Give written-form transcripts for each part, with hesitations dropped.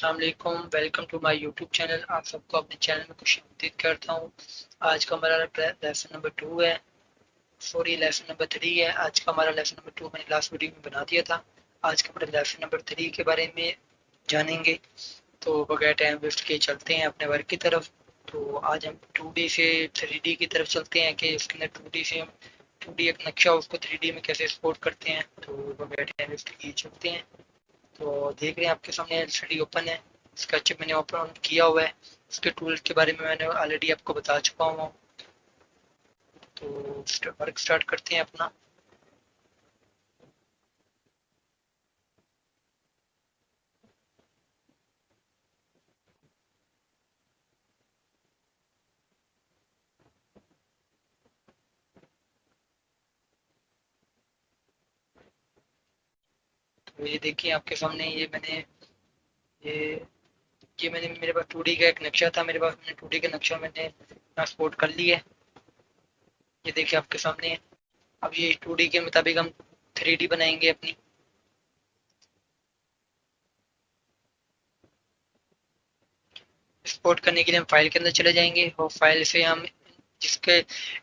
अस्सलाम वालेकुम, welcome to my YouTube channel. आप सबको अपने चैनल में खुशामदीद करता हूँ। आज का हमारा लेसन नंबर 2 है, सॉरी लेसन नंबर 3 है। आज का हमारा लेसन नंबर 2 मैंने लास्ट वीडियो में बना दिया था। आज का हमारा लेसन नंबर 3 के बारे में जानेंगे। तो बगैर टाइम वेस्ट किए चलते हैं अपने वर्क की तरफ। तो आज हम 2D से 3D की तरफ चलते हैं कि उसके अंदर 2D से हम 2D एक नक्शा उसको 3D में कैसे एक्सपोर्ट करते हैं। तो बगैर टाइम वेस्ट किए चलते हैं। तो देख रहे हैं आपके सामने एलसीडी ओपन है। स्केचअप मैंने ओपन किया हुआ है। उसके टूल्स के बारे में मैंने ऑलरेडी आपको बता चुका हूँ। तो वर्क स्टार्ट करते हैं अपना। तो ये देखिए आपके सामने ये ये मैंने मेरे पास 2D का एक नक्शा था। मेरे पास मैंने 2D का नक्शा मैंने ट्रांसपोर्ट कर लिया है। ये देखिए आपके सामने है। अब ये 2D के मुताबिक हम 3D बनाएंगे अपनी। एक्सपोर्ट करने के लिए हम फाइल के अंदर चले जाएंगे और फाइल से हम जिसके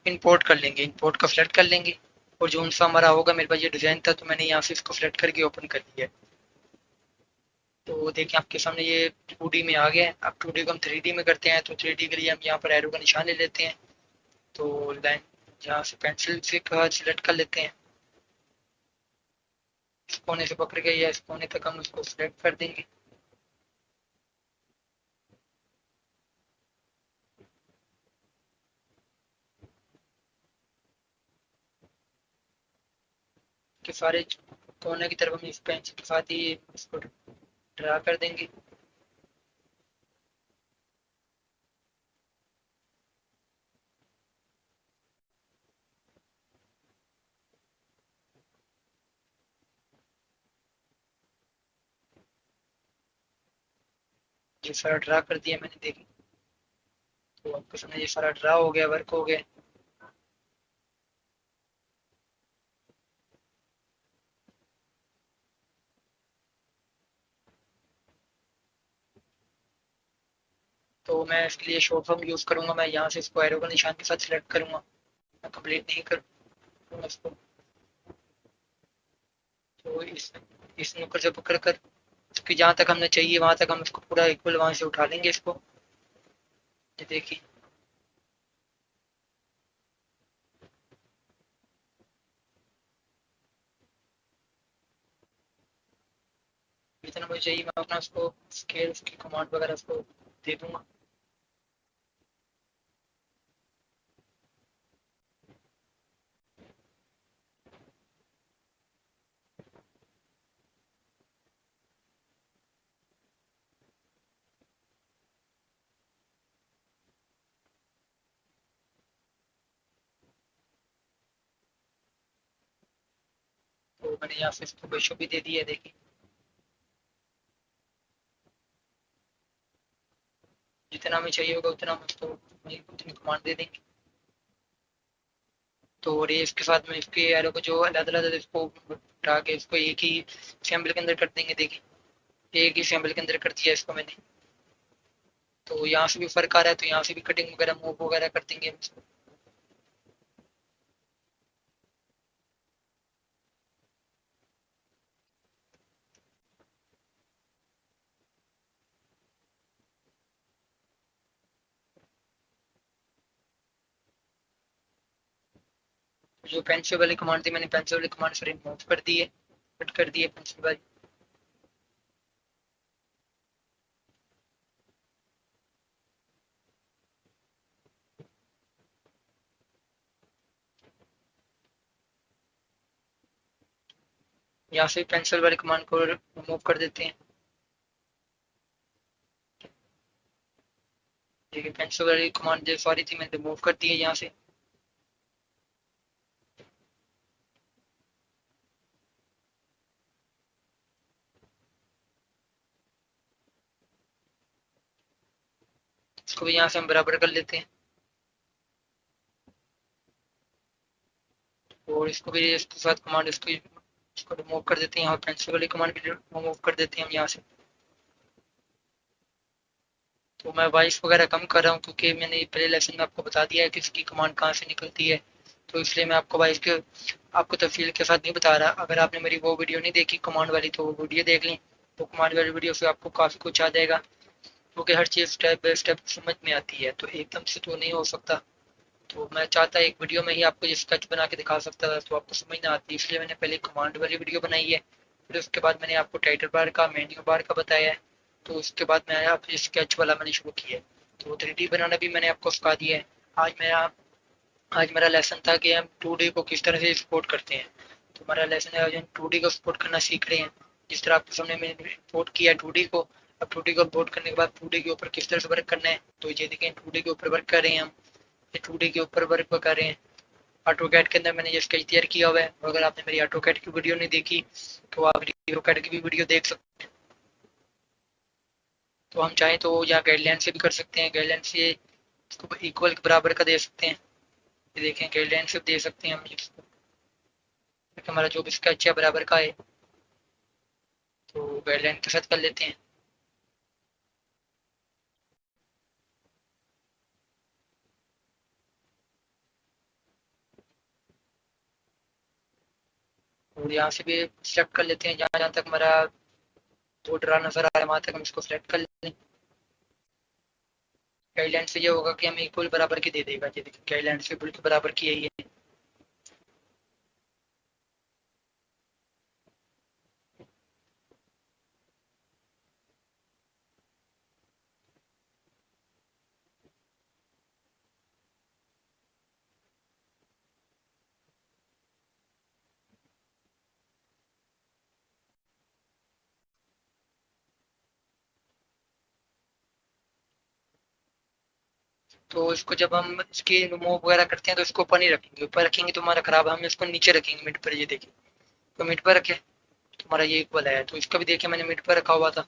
इंपोर्ट कर लेंगे, इंपोर्ट का सिलेक्ट कर लेंगे। और जो सा हमारा होगा, मेरे पास ये डिज़ाइन था तो मैंने यहाँ से इसको सिलेक्ट करके ओपन कर लिया है। तो देखिए आपके सामने ये 2D में आ गया है। अब 2D को हम 3D में करते हैं। तो 3D के लिए हम यहाँ पर एरो का निशान ले लेते हैं। तो लाइन यहाँ से पेंसिल से सिलेक्ट कर लेते हैं। इस कोने से पकड़ के या इस कोने तक हम उसको सिलेक्ट कर देंगे। के सारे कोने की तरफ हम इस पेंसिल के साथ ही इसको ड्रा कर देंगे। ये सारा ड्रा कर दिया मैंने, देखिए। तो आपके सामने ये सारा ड्रा हो गया, वर्क हो गया। तो मैं इसके लिए शॉर्ट फॉर्म यूज़ करूंगा। मैं यहाँ से इसको एरो का निशान के साथ सिलेक्ट करूंगा। मैं कंप्लीट नहीं करूंगा इसको। तो इस नुक्कड़ से पकड़ कर इसकी जहाँ तक हमने चाहिए वहां तक हम इसको पूरा इक्वल वहां से उठा लेंगे इसको। ये देखिए, जितना मुझे चाहिए मैं अपना उसको स्केल उसकी कमांड वगैरह उसको दे दूंगा। तो मैंने यहाँ से इसको रेशो भी दे दिया है, देखिए। जितना हमें चाहिए होगा उतना हम उसको उतनी कमांड दे देंगे। तो और ये इसके साथ में इसके एरो को जो अलग अलग इसको उठा के इसको एक ही सैम्पल के अंदर कर देंगे, देखिए। एक ही सैम्पल के अंदर कर दिया इसको मैंने। तो यहाँ से भी फर्क आ रहा है, तो यहाँ से भी कटिंग वगैरह मूव वगैरह कर देंगे हम इसको। जो पेंसिल वाली कमांड थी मैंने पेंसिल वाली कमांड से रिमूव कर दी है, कट कर दी है पेंसिल वाली। यहाँ से पेंसिल वाली कमांड को रिमूव कर देते हैं। देखिए पेंसिल वाली कमांड जो सॉरी थी मैंने रिमूव कर दी है यहाँ से। इसको भी यहाँ से हम बराबर कर लेते हैं। और इसको भी इसके साथ कमांड इसको रिमूव कर देते हैं और पेंसिल वाली कमांड भी रिमूव कर देते हैं हम यहाँ से। तो मैं वॉइस वगैरह कम कर रहा हूँ क्योंकि मैंने पहले लेसन में आपको बता दिया है कि इसकी कमांड कहाँ से निकलती है। तो इसलिए मैं आपको वॉइस के आपको तफसील के साथ नहीं बता रहा। अगर आपने मेरी वो वीडियो नहीं देखी कमांड वाली तो वो वीडियो देख लें। तो कमांड वाली वीडियो से आपको काफ़ी कुछ आ जाएगा क्योंकि हर चीज़ स्टेप बाय स्टेप समझ में आती है, तो एकदम से तो नहीं हो सकता। तो मैं चाहता एक वीडियो में ही आपको ये स्केच बना के दिखा सकता था तो आपको समझ ना आती, इसलिए मैंने पहले कमांड वाली वीडियो बनाई है। फिर उसके बाद मैंने आपको टाइटल बार का मेन्यू बार का बताया है। तो उसके बाद मैंने आपको स्केच वाला मैंने शुरू किया है। तो 3D बनाना भी मैंने आपको सिखा दिया है। आज मेरा लेसन था कि हम 2D को किस तरह से सपोर्ट करते हैं। तो हमारा लेसन है आज हम 2D को सपोर्ट करना सीख रहे हैं। जिस तरह आपके सामने मैंने सपोर्ट किया 2D को, अब 2D को सपोर्ट करने के बाद 2D के ऊपर किस तरह से वर्क करना है। तो ये देखें 2D के ऊपर वर्क कर रहे हैं हम, ये 2D के ऊपर वर्क कर रहे हैं। ऑटो कैड के अंदर मैंने ये स्केच तैयार किया हुआ है। और अगर आपने मेरी ऑटो कैड की वीडियो नहीं देखी तो आप ऑटो कैड की भी वीडियो देख सकते हैं। तो हम चाहें तो यहाँ गाइडलाइन से भी कर सकते हैं, गाइडलाइन से इसको इक्वल बराबर का दे सकते हैं। ये देखें गाइडलाइन से दे सकते हैं हम इसको, हमारा जो भी स्केच है बराबर का है। तो गाइडलाइन के साथ कर लेते हैं। और यहाँ से भी सिलेक्ट कर लेते हैं, जहाँ जहाँ तक हमारा बॉर्डर नजर आ रहा है वहाँ तक हम इसको सिलेक्ट कर लेते हैं। गाइडलाइन से ये होगा कि हमें इक्वल बराबर की दे देगा। ये देखिए गाइडलाइन से बिल्कुल बराबर की है ये। तो इसको जब हम इसकी मूव वगैरह करते हैं तो इसको ऊपर नहीं रखेंगे, ऊपर रखेंगे तो हमारा खराब है। हम इसको नीचे रखेंगे मिड पर। ये देखिए तो मिड पर रखे तो हमारा ये इक्वल है। तो इसका भी देखिए मैंने मिड पर रखा हुआ था,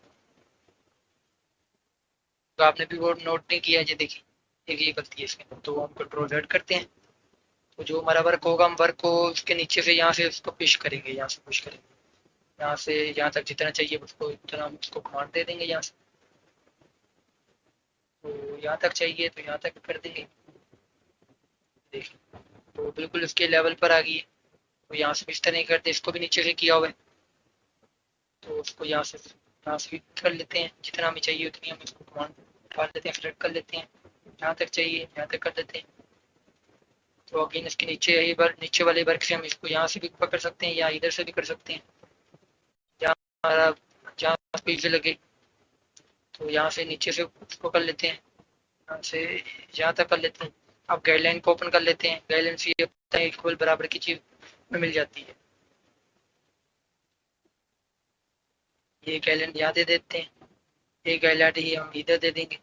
तो आपने भी वो नोट नहीं किया। ये देखिए एक ये गलती है इसके अंदर। तो हम कंट्रोल Z करते हैं। तो जो हमारा वर्क होगा हम वर्क को उसके नीचे से यहाँ से उसको पुश करेंगे, यहाँ से पुश करेंगे, यहाँ से यहाँ तक जितना चाहिए उसको उतना हम उसको कमांड दे देंगे यहाँ से। तो यहाँ तक चाहिए तो यहाँ तक कर देंगे। देखिए तो बिल्कुल उसके लेवल पर आ गई है। तो यहाँ से भी इस तरह नहीं करते, इसको भी नीचे से किया हुआ है। तो उसको यहाँ से भी कर लेते हैं, जितना हमें चाहिए उतनी हम इसको कमांड डाल लेते हैं, सेलेक्ट कर लेते हैं। जहाँ तक चाहिए यहाँ तक कर देते हैं। तो अगेन इसके नीचे ही नीचे वाले वर्क से हम इसको यहाँ से भी पकड़ सकते हैं या इधर से भी कर सकते हैं, जहाँ हमारा जहाँ पेज लगे। तो यहाँ से नीचे से उसको कर लेते हैं, यहाँ से यहाँ तक कर लेते हैं। अब गाइडलाइन को ओपन कर लेते हैं। गाइडलाइन से ये होता है इक्वल बराबर की चीज में मिल जाती है। ये गाइडलाइन यहाँ दे देते हैं, ये गाइडलाइन ही हम इधर दे देंगे।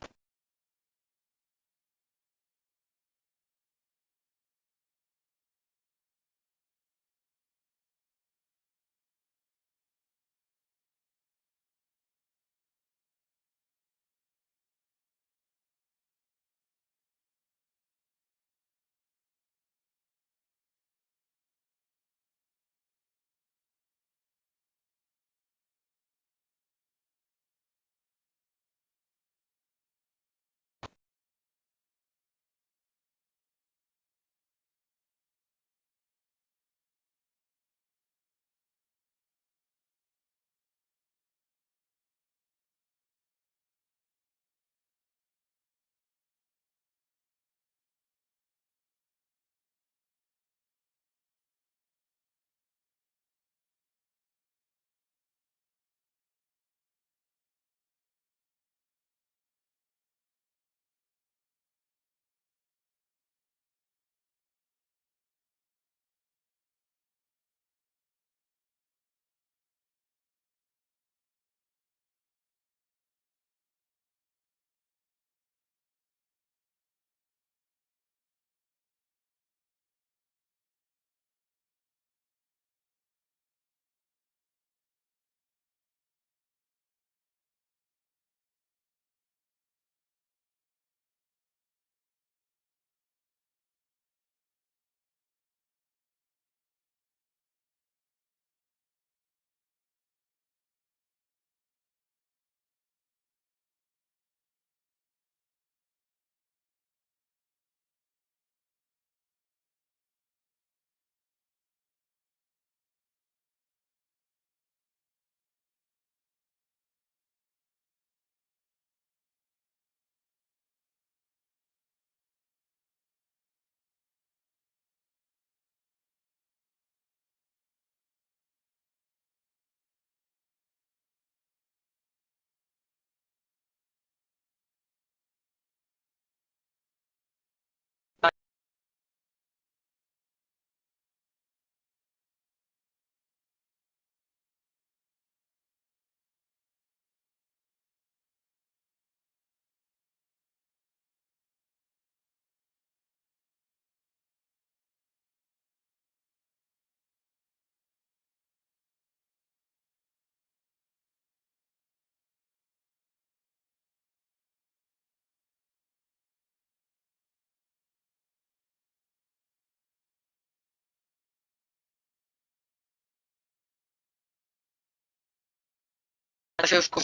से उसको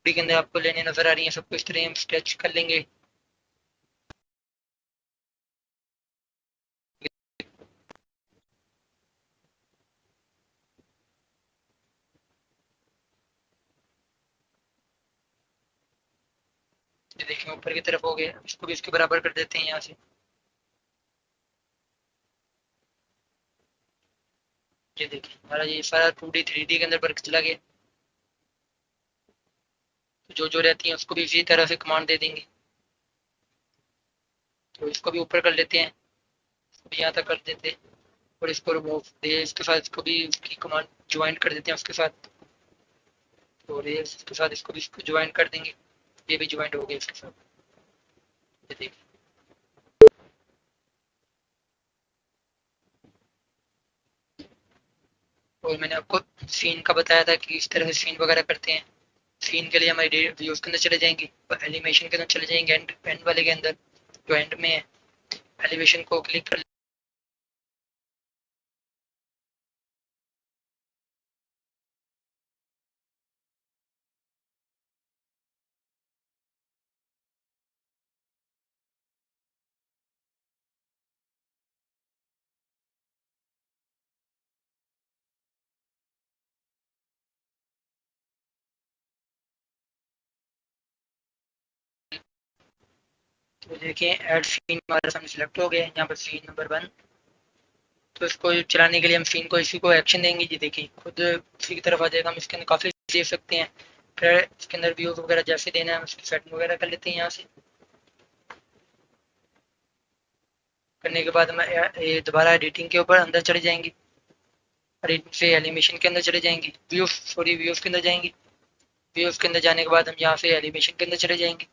के अंदर आपको लेने नजर आ रही है, सबको इस तरह हम स्केच कर लेंगे। ये देखिए ऊपर की तरफ हो गया, इसको भी इसके बराबर कर देते हैं यहाँ से। ये देखिए हमारा ये सारा 2D 3D के अंदर वर्क चला गया। तो जो जो रहती हैं उसको भी इसी तरह से कमांड दे देंगे। तो इसको भी ऊपर कर लेते हैं, इसको भी यहाँ तक कर देते हैं और इसको रिमूव दे, इसके साथ इसको भी इसकी कमांड ज्वाइन कर देते हैं उसके साथ। और ये इसके साथ इसको भी इसको ज्वाइन कर देंगे, ये भी ज्वाइंट हो गया इसके साथ। ये देखिए और मैंने आपको सीन का बताया था कि इस तरह से सीन वगैरह करते हैं। सीन के लिए हमारे व्यूज के अंदर चले जाएंगे, एनिमेशन के अंदर चले जाएंगे, एंड एंड वाले के अंदर जो एंड में है। एलिवेशन को क्लिक कर तो देखिए एड सीन हमारे सामने सिलेक्ट हो गया है, यहाँ पर सीन नंबर 1। तो इसको चलाने के लिए हम सीन को इसी को एक्शन देंगे। जी देखिए खुद इसी की तरफ आ जाएगा, हम इसके अंदर काफ़ी देख सकते हैं। फिर इसके अंदर व्यूज वगैरह जैसे देना है हम उसकी सेटिंग वगैरह कर लेते हैं यहाँ से। करने के बाद हम ये दोबारा एडिटिंग के ऊपर अंदर चले जाएंगे, एडिटिंग से एनिमेशन के अंदर चले जाएंगे, व्यूज सॉरी व्यूज के अंदर जाएंगे। व्यूज के अंदर जाने के बाद हम यहाँ से एनिमेशन के अंदर चले जाएंगे।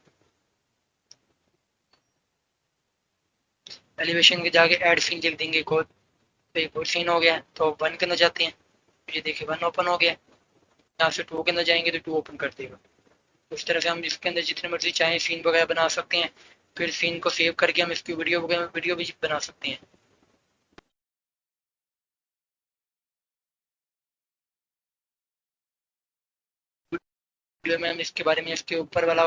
एलिवेशन के जाके ऐड सीन लिख देंगे एक और। तो एक और सीन हो गया, तो 1 के अंदर जाते हैं। ये देखिए 1 ओपन हो गया। यहाँ से 2 के अंदर जाएंगे तो 2 ओपन कर देगा। तो इस तरह से हम इसके अंदर जितने मर्जी चाहें सीन वगैरह बना सकते हैं। फिर सीन को सेव करके हम इसकी वीडियो भी बना सकते हैं। वीडियो में हम इसके बारे में इसके ऊपर वाला